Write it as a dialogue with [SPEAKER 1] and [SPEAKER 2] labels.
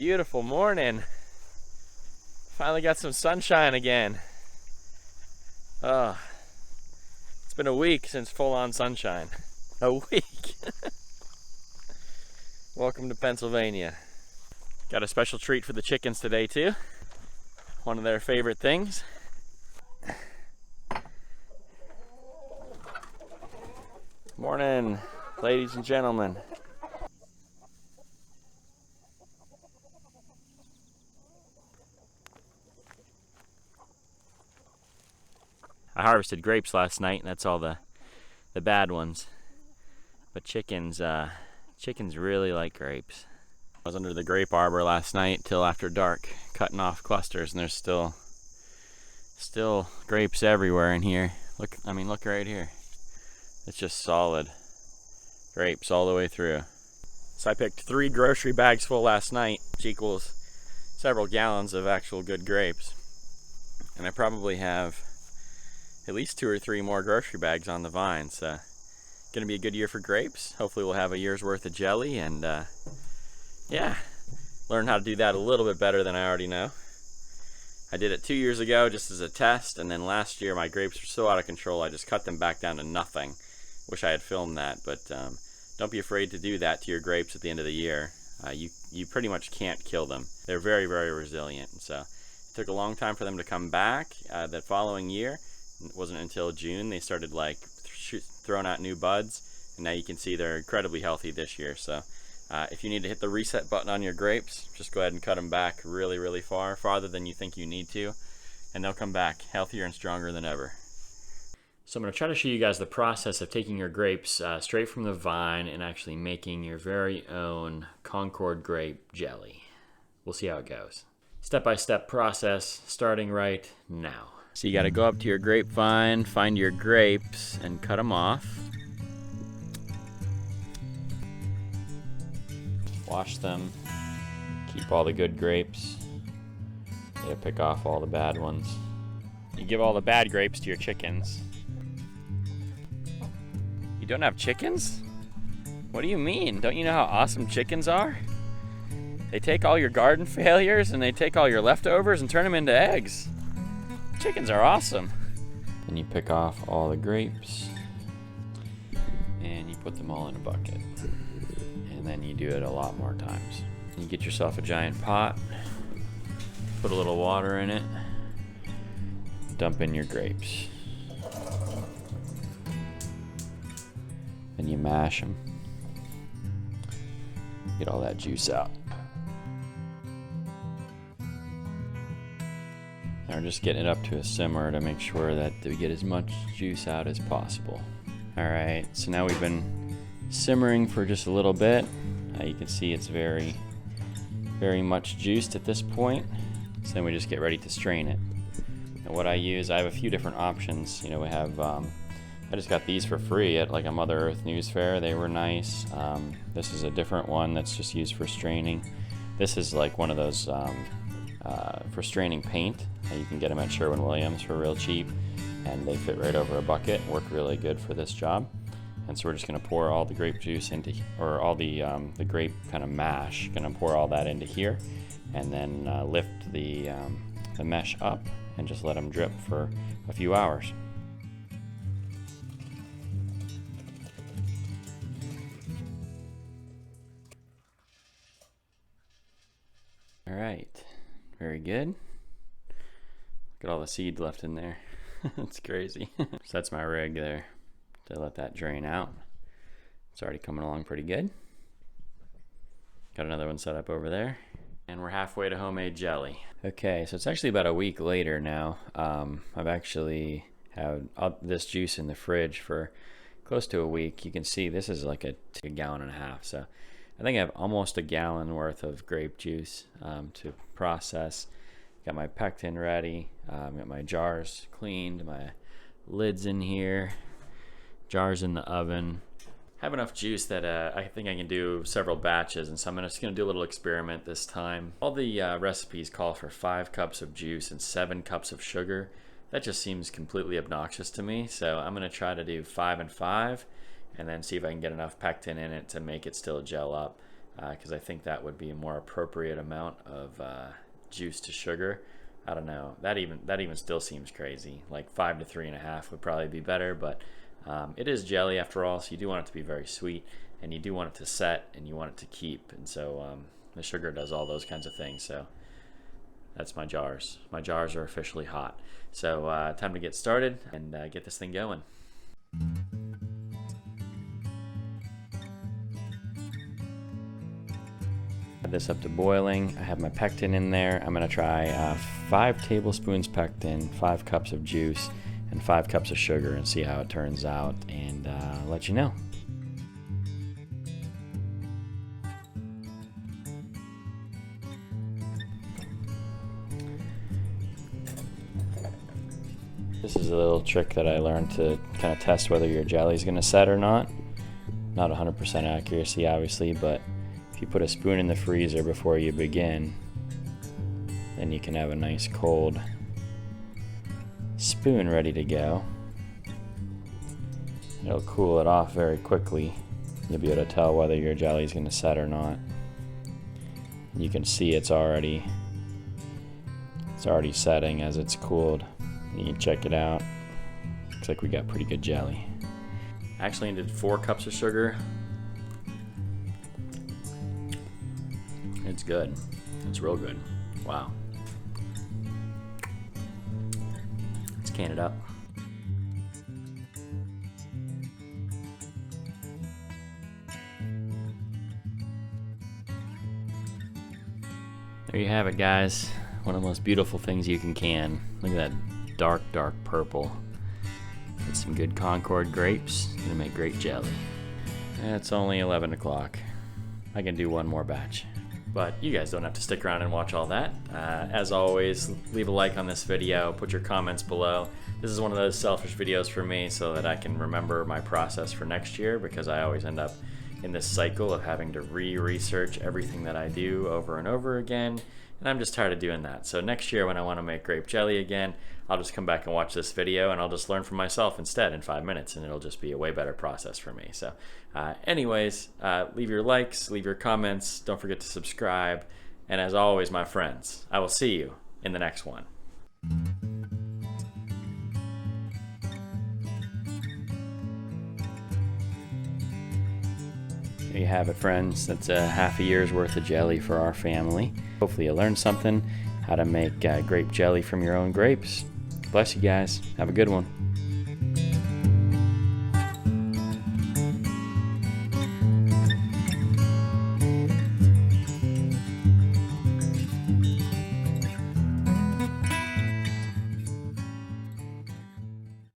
[SPEAKER 1] Beautiful morning. Finally got some sunshine again. Oh, it's been a week since full-on sunshine. A week. Welcome to Pennsylvania. Got a special treat for the chickens today too. One of their favorite things. Morning, ladies and gentlemen. I harvested grapes last night, and that's all the bad ones. But chickens really like grapes. I was under the grape arbor last night till after dark, cutting off clusters, and there's still grapes everywhere in here. Look right here. It's just solid grapes all the way through. So I picked 3 grocery bags full last night, which equals several gallons of actual good grapes. And I probably have at least 2 or 3 more grocery bags on the vine. So gonna be a good year for grapes. Hopefully we'll have a year's worth of jelly and yeah, learn how to do that a little bit better than I already know. I did it 2 years ago just as a test, and then last year my grapes were so out of control I just cut them back down to nothing. Wish I had filmed that, but don't be afraid to do that to your grapes at the end of the year. You pretty much can't kill them. They're very, very resilient. And so it took a long time for them to come back. That following year, it wasn't until June they started like throwing out new buds, and now you can see they're incredibly healthy this year. So if you need to hit the reset button on your grapes, just go ahead and cut them back really, really far, farther than you think you need to, and they'll come back healthier and stronger than ever. So I'm going to try to show you guys the process of taking your grapes straight from the vine and actually making your very own Concord grape jelly. We'll see how it goes. Step-by-step process, starting right now. So you got to go up to your grapevine, find your grapes, and cut them off. Wash them, keep all the good grapes. You gotta pick off all the bad ones. You give all the bad grapes to your chickens. You don't have chickens? What do you mean? Don't you know how awesome chickens are? They take all your garden failures and they take all your leftovers and turn them into eggs. Chickens are awesome. Then you pick off all the grapes and you put them all in a bucket. And then you do it a lot more times. You get yourself a giant pot, put a little water in it, dump in your grapes. Then you mash them. Get all that juice out. Now we're just getting it up to a simmer to make sure that we get as much juice out as possible. Alright, so now we've been simmering for just a little bit. You can see it's very, very much juiced at this point. So then we just get ready to strain it. And what I have a few different options. You know, we have, I just got these for free at like a Mother Earth News Fair. They were nice. This is a different one that's just used for straining. This is like one of those for straining paint. You can get them at Sherwin-Williams for real cheap, and they fit right over a bucket. Work really good for this job. And so we're just going to pour all the grape juice into, or all the grape kind of mash. Going to pour all that into here, and then lift the mesh up and just let them drip for a few hours. All right, very good. Look at all the seed left in there. It's crazy. So that's my rig there to let that drain out. It's already coming along pretty good. Got another one set up over there. And we're halfway to homemade jelly. Okay, so it's actually about a week later now. I've actually had this juice in the fridge for close to a week. You can see this is like a gallon and a half. So I think I have almost a gallon worth of grape juice to process. Got my pectin ready. Got my jars cleaned, my lids in here, jars in the oven. Have enough juice that I think I can do several batches, and so I'm just going to do a little experiment this time. All the recipes call for 5 cups of juice and 7 cups of sugar. That just seems completely obnoxious to me, so I'm going to try to do 5 and 5 and then see if I can get enough pectin in it to make it still gel up. because I think that would be a more appropriate amount of juice to sugar. I don't know, that even still seems crazy. Like 5 to 3.5 would probably be better, but it is jelly after all, so you do want it to be very sweet, and you do want it to set, and you want it to keep, and so the sugar does all those kinds of things. So that's my jars. My jars are officially hot. So time to get started and get this thing going. Add this up to boiling. I have my pectin in there. I'm gonna try 5 tablespoons pectin, 5 cups of juice, and 5 cups of sugar, and see how it turns out, and let you know. This is a little trick that I learned to kind of test whether your jelly is going to set or not. Not 100% accuracy, obviously, but if you put a spoon in the freezer before you begin, then you can have a nice cold spoon ready to go. It'll cool it off very quickly. You'll be able to tell whether your jelly is going to set or not. You can see it's already setting as it's cooled. You can check it out. Looks like we got pretty good jelly. I actually did 4 cups of sugar. It's good. It's real good. Wow. Let's can it up. There you have it, guys. One of the most beautiful things you can. Look at that dark purple. With some good Concord grapes. Gonna make great jelly. It's only 11 o'clock. I can do one more batch. But you guys don't have to stick around and watch all that. As always, leave a like on this video, put your comments below. This is one of those selfish videos for me so that I can remember my process for next year, because I always end up in this cycle of having to research everything that I do over and over again. And I'm just tired of doing that. So next year when I want to make grape jelly again, I'll just come back and watch this video, and I'll just learn from myself instead in 5 minutes, and it'll just be a way better process for me. So anyways, leave your likes, leave your comments, don't forget to subscribe, and as always, my friends, I will see you in the next one. There you have it, friends. That's a half a year's worth of jelly for our family. Hopefully you learned something, how to make grape jelly from your own grapes. Bless you guys. Have a good one.